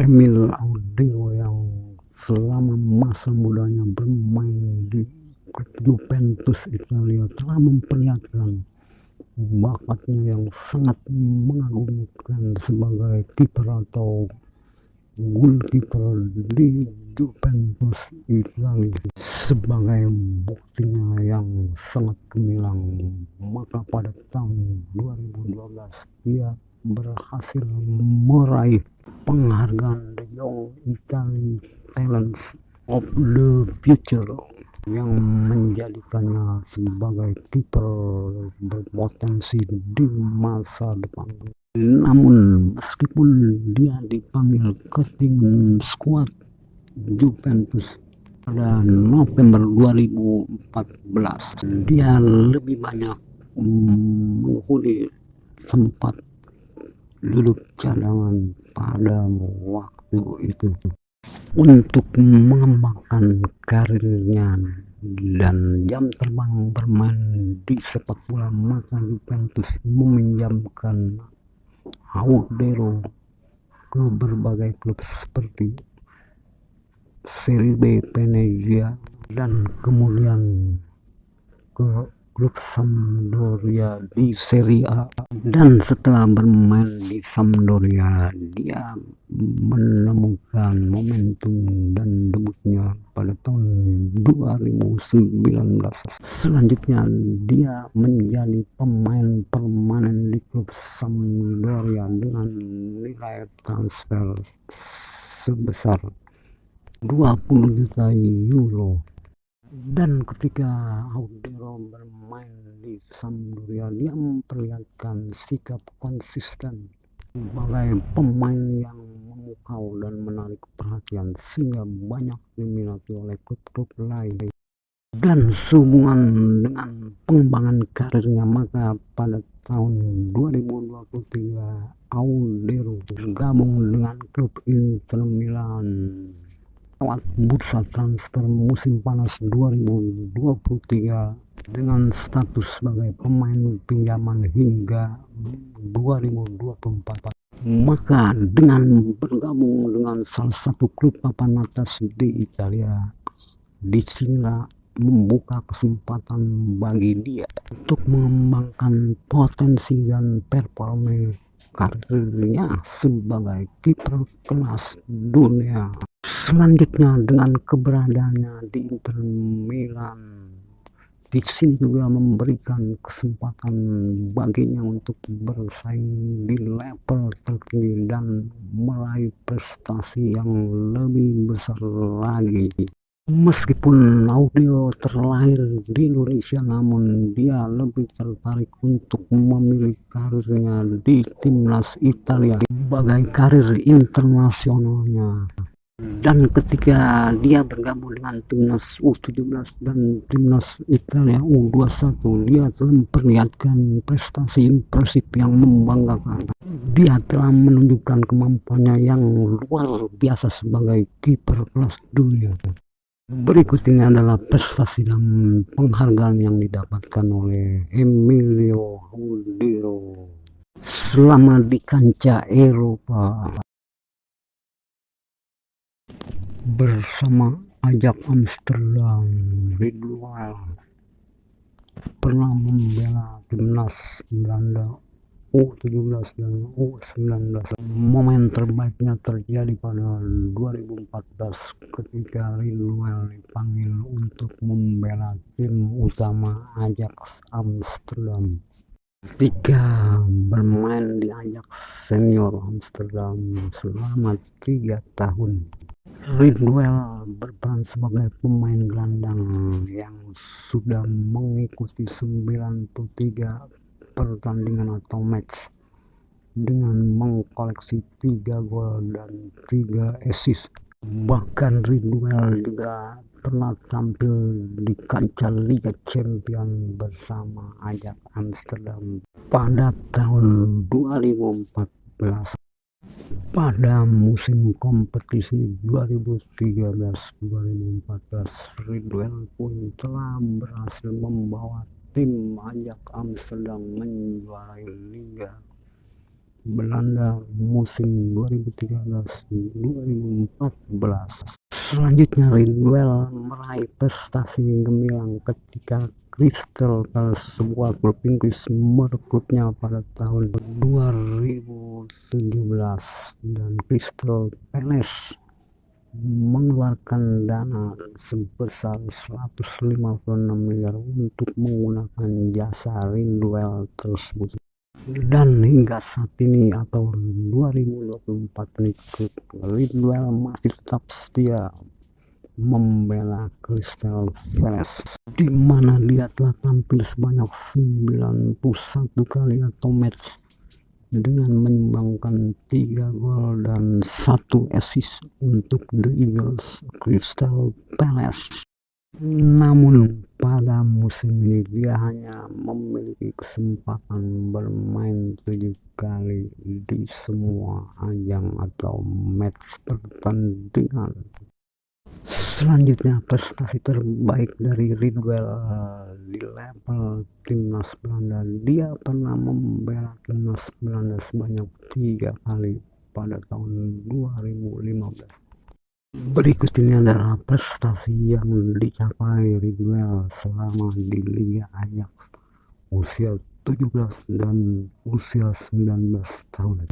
Emil Audero yang selama masa mudanya bermain di klub Juventus Italia telah memperlihatkan bakatnya yang sangat mengagumkan sebagai kiper atau goalkeeper di Juventus Italia. Sebagai buktinya yang sangat gemilang, maka pada tahun 2012 ia berhasil meraih penghargaan The Young Italy Talents of the Future yang menjadikannya sebagai kiper berpotensi di masa depan. Namun meskipun dia dipanggil ke tim skuad Juventus pada November 2014, dia lebih banyak menghuni tempat duduk cadangan pada waktu itu untuk mengembangkan karirnya dan jam terbang bermain di sepak bola. Maka Juventus meminjamkan Audero ke berbagai klub seperti Serie B Venezia dan kemudian ke klub Sampdoria di Serie A. Dan setelah bermain di Sampdoria, dia menemukan momentum dan debutnya pada tahun 2019. Selanjutnya dia menjadi pemain permanen di klub Sampdoria dengan nilai transfer sebesar 20 juta euro. Dan ketika Audero bermain di Sampdoria, dia memperlihatkan sikap konsisten sebagai pemain yang memukau dan menarik perhatian sehingga banyak diminati oleh klub-klub lain. Dan sehubungan dengan pengembangan karirnya, maka pada tahun 2023 Audero bergabung dengan klub Inter Milan lewat bursa transfer musim panas 2023 dengan status sebagai pemain pinjaman hingga 2024. Maka dengan bergabung dengan salah satu klub papan atas di Italia, disinilah membuka kesempatan bagi dia untuk mengembangkan potensi dan performa karirnya sebagai kiper kelas dunia. Selanjutnya dengan keberadaannya di Inter Milan, di sini juga memberikan kesempatan baginya untuk bersaing di level tertinggi dan meraih prestasi yang lebih besar lagi. Meskipun Audero terlahir di Indonesia, namun dia lebih tertarik untuk memilih karirnya di timnas Italia sebagai karir internasionalnya. Dan ketika dia bergabung dengan timnas U17 dan timnas Italia U21, dia telah memperlihatkan prestasi impresif yang membanggakan. Dia telah menunjukkan kemampuannya yang luar biasa sebagai kiper kelas dunia. Berikut ini adalah prestasi dan penghargaan yang didapatkan oleh Emilio Audero selama di kancah Eropa. Bersama Ajax Amsterdam, Ridwan pernah membela timnas Belanda U17 dan U19. Momen terbaiknya terjadi pada 2014 ketika Ridwan dipanggil untuk membela tim utama Ajax Amsterdam. Ketika bermain di Ajax Senior Amsterdam selama 3 tahun, Ridwan berperan sebagai pemain gelandang yang sudah mengikuti 93 pertandingan atau match dengan mengkoleksi 3 gol dan 3 assist. Bahkan Ridwan juga pernah tampil di kancah Liga Champions bersama Ajax Amsterdam pada tahun 2014. Pada musim kompetisi 2013-2014, Ridwan pun telah berhasil membawa tim Ajax Amsterdam menjuarai Liga Belanda musim 2013-2014. Selanjutnya Ridwell meraih prestasi gemilang ketika Crystal Palace, sebuah klub Inggris, merekrutnya pada tahun 2017, dan Crystal Palace mengeluarkan dana sebesar 156 miliar untuk menggunakan jasa Ridwell tersebut. Dan hingga saat ini atau 2024 ini, Ridwell masih tetap setia membela Crystal Palace, di mana dia telah tampil sebanyak 91 kali atau match dengan menyumbangkan 3 gol dan 1 assist untuk The Eagles Crystal Palace. Namun pada musim ini dia hanya memiliki kesempatan bermain 7 kali di semua ajang atau match pertandingan. Selanjutnya, prestasi terbaik dari Ridwell di level timnas Belanda. Dia pernah membela timnas Belanda sebanyak 3 kali pada tahun 2015. Berikut ini adalah prestasi yang dicapai Ridwell selama di Liga Ajax usia 17 dan usia 19 tahun.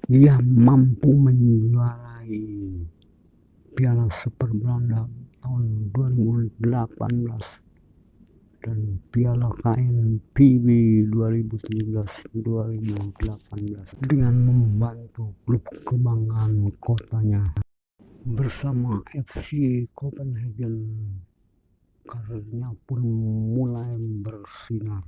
Ia mampu menjuarai Piala Super Belanda tahun 2018 dan Piala KNPB 2017-2018 dengan membantu klub kebanggaan kotanya. Bersama FC Copenhagen, karirnya pun mulai bersinar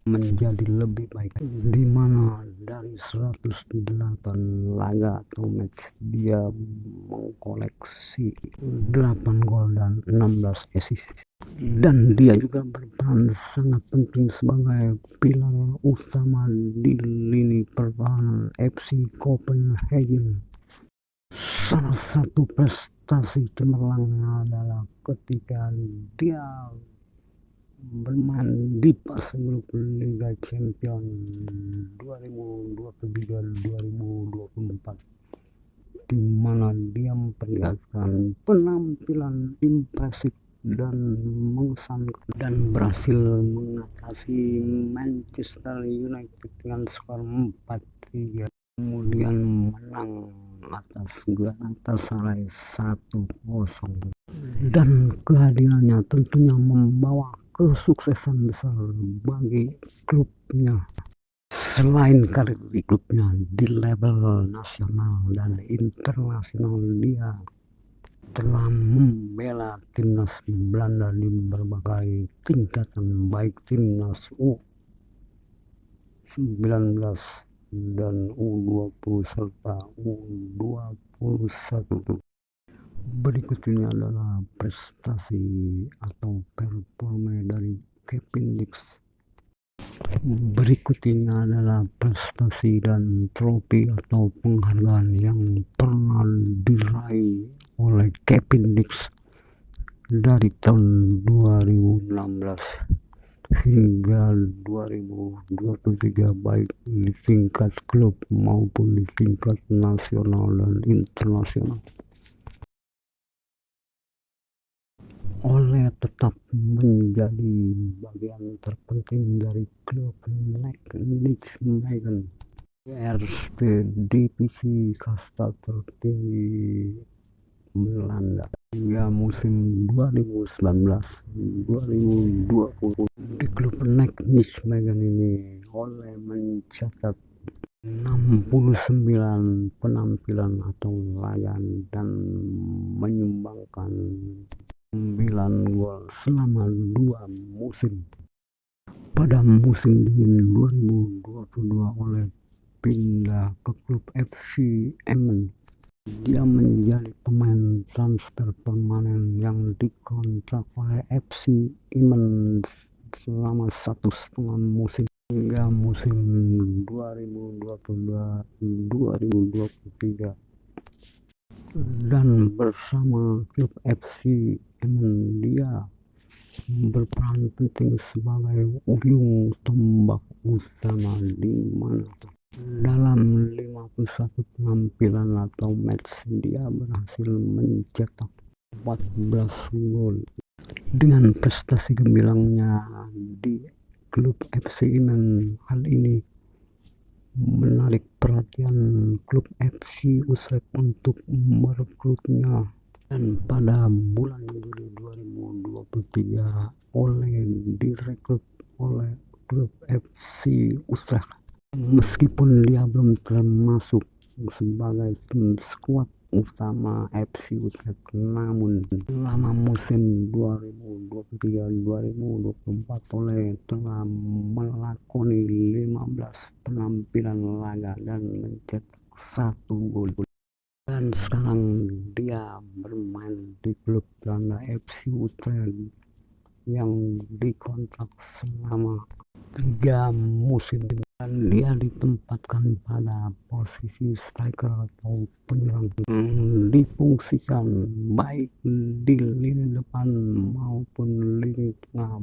menjadi lebih baik, di mana dari 108 laga atau match dia mengkoleksi 8 gol dan 16 assist. Dan dia juga berperan sangat penting sebagai pilar utama di lini pertahanan FC Copenhagen. Salah satu prestasi cemerlang adalah ketika dia bermain di fase grup Liga Champions 2023-2024, di mana dia memperlihatkan penampilan impresif dan mengesankan dan berhasil mengatasi Manchester United dengan skor 4-3, kemudian menang atas Galatasaray 1-0. Dan kehadirannya tentunya membawa kesuksesan besar bagi klubnya. Selain karir di klubnya, di level nasional dan internasional dia telah membela timnas Belanda di berbagai tingkatan, baik timnas U19 dan U20 serta U21. Berikut ini adalah prestasi atau performa dari Kevin Dix. Berikut ini adalah prestasi dan trofi atau penghargaan yang pernah diraih oleh Kevin Dix dari tahun 2016 hingga 2023, baik di tingkat klub maupun di tingkat nasional dan internasional. Oleh tetap menjadi bagian terpenting dari klub Nijmegen, eerste divisi kasta tertinggi Belanda hingga musim 2019-2020. Di klub Nijmegen ini Ole mencatat 69 penampilan atau layan dan menyumbangkan 9 gol selama 2 musim. Pada musim dingin 2022 oleh pindah ke klub FC Emmen. Dia menjadi pemain transfer permanen yang dikontrak oleh FC Emmen selama 1,5 musim hingga musim 2022-2023. Dan bersama klub FC Emmen dia berperan penting sebagai ujung tombak utama di mana dalam 51 penampilan atau match dia berhasil mencetak 14 gol. Dengan prestasi gemilangnya di klub FC Immen, hal ini menarik perhatian klub FC Utrecht untuk merekrutnya, dan pada bulan Juli 2023 direkrut oleh klub FC Utrecht. Meskipun dia belum termasuk sebagai tim skuad utama FC Utrecht, namun selama musim 2023-2024 oleh telah melakoni 15 penampilan laga dan mencetak 1 gol. Dan sekarang dia bermain di klub Belanda FC Utrecht yang dikontrak selama 3 musim, dan dia ditempatkan pada posisi striker atau penyerang, difungsikan baik di lini depan maupun lini tengah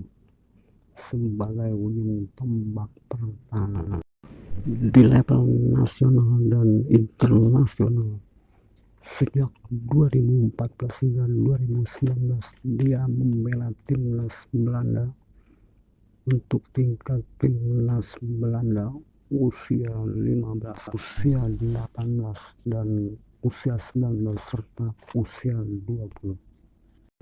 sebagai ujung tombak pertahanan. Di level nasional dan internasional, sejak 2014 hingga 2019 dia membela timnas Belanda untuk tingkat timnas Belanda usia 15, usia 18, dan usia 19 serta usia 20.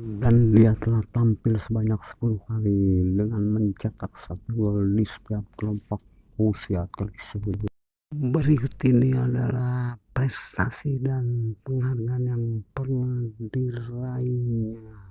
Dan dia telah tampil sebanyak 10 kali dengan mencetak 1 gol di setiap kelompok usia tersebut. Berikut ini adalah prestasi dan penghargaan yang pernah diraihnya